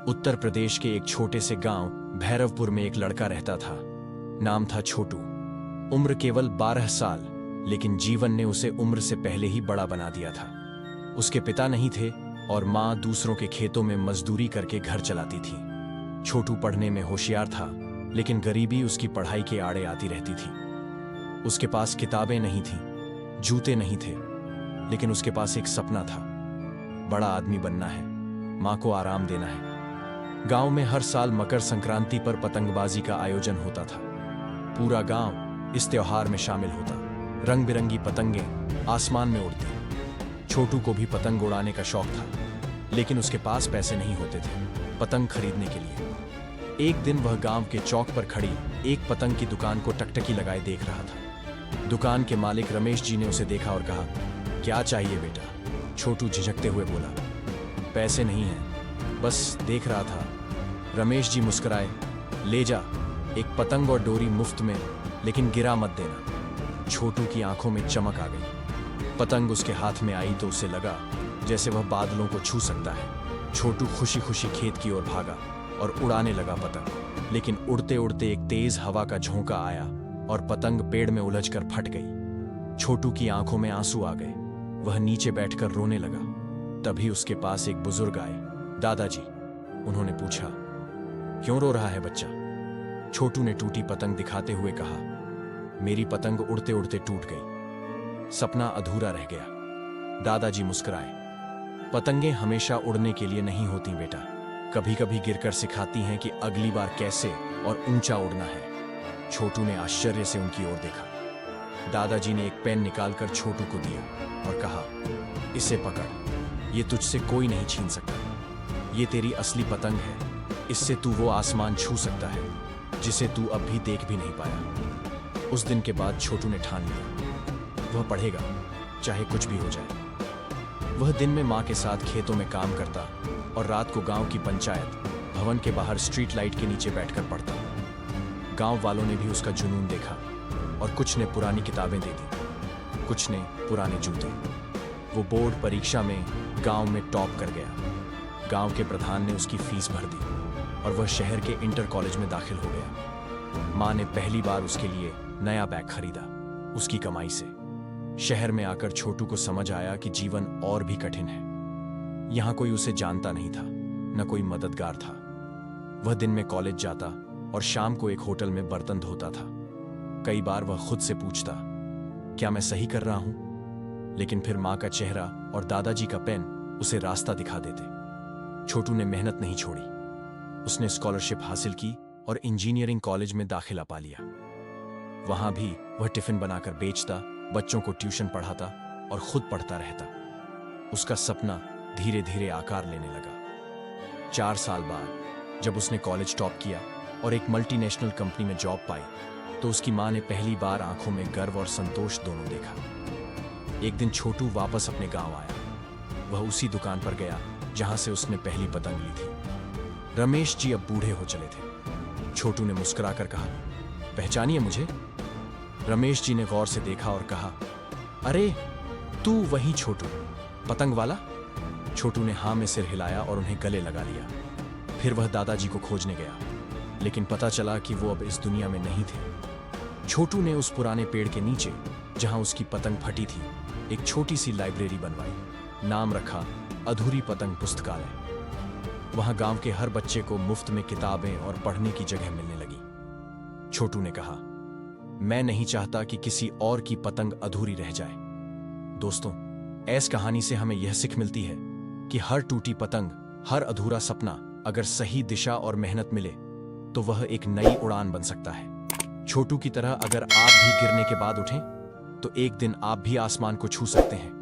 उत्तर प्रदेश के एक छोटे से गांव भैरवपुर में एक लड़का रहता था। नाम था छोटू। उम्र केवल 12 साल, लेकिन जीवन ने उसे उम्र से पहले ही बड़ा बना दिया था। उसके पिता नहीं थे और माँ दूसरों के खेतों में मजदूरी करके घर चलाती थी। छोटू पढ़ने में होशियार था, लेकिन गरीबी उसकी पढ़ाई के आड़े आती रहती थी। उसके पास किताबें नहीं थीं, जूते नहीं थे, लेकिन उसके पास एक सपना था। बड़ा आदमी बनना है, माँ को आराम देना है। गांव में हर साल मकर संक्रांति पर पतंगबाजी का आयोजन होता था। पूरा गांव इस त्योहार में शामिल होता। रंग बिरंगी पतंगें आसमान में उड़ती। छोटू को भी पतंग उड़ाने का शौक था, लेकिन उसके पास पैसे नहीं होते थे पतंग खरीदने के लिए। एक दिन वह गांव के चौक पर खड़ी एक पतंग की दुकान को टकटकी लगाए देख रहा था। दुकान के मालिक रमेश जी ने उसे देखा और कहा, क्या चाहिए बेटा? छोटू झिझकते हुए बोला, पैसे नहीं हैं, बस देख रहा था। रमेश जी मुस्कुराए, ले जा, एक पतंग और डोरी मुफ्त में, लेकिन गिरा मत देना। छोटू की आंखों में चमक आ गई। पतंग उसके हाथ में आई तो उसे लगा जैसे वह बादलों को छू सकता है। छोटू खुशी खुशी खेत की ओर भागा और उड़ाने लगा पतंग, लेकिन उड़ते उड़ते एक तेज हवा का झोंका आया और पतंग पेड़ में उलझकर फट गई। छोटू की आंखों में आंसू आ गए। वह नीचे बैठकर रोने लगा। तभी उसके पास एक बुजुर्ग आए, दादाजी। उन्होंने पूछा, क्यों रो रहा है बच्चा? छोटू ने टूटी पतंग दिखाते हुए कहा, मेरी पतंग उड़ते उड़ते टूट गई, सपना अधूरा रह गया। दादाजी मुस्कुराए, पतंगें हमेशा उड़ने के लिए नहीं होती बेटा, कभी कभी गिरकर सिखाती हैं कि अगली बार कैसे और ऊंचा उड़ना है। छोटू ने आश्चर्य से उनकी ओर देखा। दादाजी ने एक पेन निकालकर छोटू को दिया और कहा, इसे पकड़, ये तुझसे कोई नहीं छीन सकता। ये तेरी असली पतंग है, इससे तू वो आसमान छू सकता है जिसे तू अब भी देख भी नहीं पाया। उस दिन के बाद छोटू ने ठान लिया, वह पढ़ेगा, चाहे कुछ भी हो जाए। वह दिन में माँ के साथ खेतों में काम करता और रात को गांव की पंचायत भवन के बाहर स्ट्रीट लाइट के नीचे बैठकर पढ़ता। गांव वालों ने भी उसका जुनून देखा और कुछ ने पुरानी किताबें दे दी, कुछ ने पुराने जूते। वो बोर्ड परीक्षा में गांव में टॉप कर गया। गांव के प्रधान ने उसकी फीस भर दी और वह शहर के इंटर कॉलेज में दाखिल हो गया। माँ ने पहली बार उसके लिए नया बैग खरीदा, उसकी कमाई से। शहर में आकर छोटू को समझ आया कि जीवन और भी कठिन है। यहाँ कोई उसे जानता नहीं था, न कोई मददगार था। वह दिन में कॉलेज जाता और शाम को एक होटल में बर्तन धोता था। कई बार वह खुद से पूछता, क्या मैं सही कर रहा हूं? लेकिन फिर माँ का चेहरा और दादाजी का पेन उसे रास्ता दिखा देते। छोटू ने मेहनत नहीं छोड़ी। उसने स्कॉलरशिप हासिल की और इंजीनियरिंग कॉलेज में दाखिला पा लिया। वहां भी वह टिफिन बनाकर बेचता, बच्चों को ट्यूशन पढ़ाता और खुद पढ़ता रहता। उसका सपना धीरे धीरे आकार लेने लगा। 4 साल बाद जब उसने कॉलेज टॉप किया और एक मल्टीनेशनल कंपनी में जॉब पाई, तो उसकी माँ ने पहली बार आंखों में गर्व और संतोष दोनों देखा। एक दिन छोटू वापस अपने गांव आया। वह उसी दुकान पर गया जहां से उसने पहली पतंग ली थी। रमेश जी अब बूढ़े हो चले थे। छोटू ने मुस्कुराकर कहा, पहचानिए मुझे? रमेश जी ने गौर से देखा और कहा, अरे तू वही छोटू, पतंग वाला? छोटू ने हाँ में सिर हिलाया और उन्हें गले लगा लिया। फिर वह दादाजी को खोजने गया, लेकिन पता चला कि वो अब इस दुनिया में नहीं थे। छोटू ने उस पुराने पेड़ के नीचे, जहां उसकी पतंग फटी थी, एक छोटी सी लाइब्रेरी बनवाई। नाम रखा अधूरी पतंग पुस्तकालय। वहां गांव के हर बच्चे को मुफ्त में किताबें और पढ़ने की जगह मिलने लगी। छोटू ने कहा, मैं नहीं चाहता कि किसी और की पतंग अधूरी रह जाए। दोस्तों, ऐस कहानी से हमें यह सीख मिलती है कि हर टूटी पतंग, हर अधूरा सपना, अगर सही दिशा और मेहनत मिले तो वह एक नई उड़ान बन सकता है। छोटू की तरह अगर आप भी गिरने के बाद उठें, तो एक दिन आप भी आसमान को छू सकते हैं।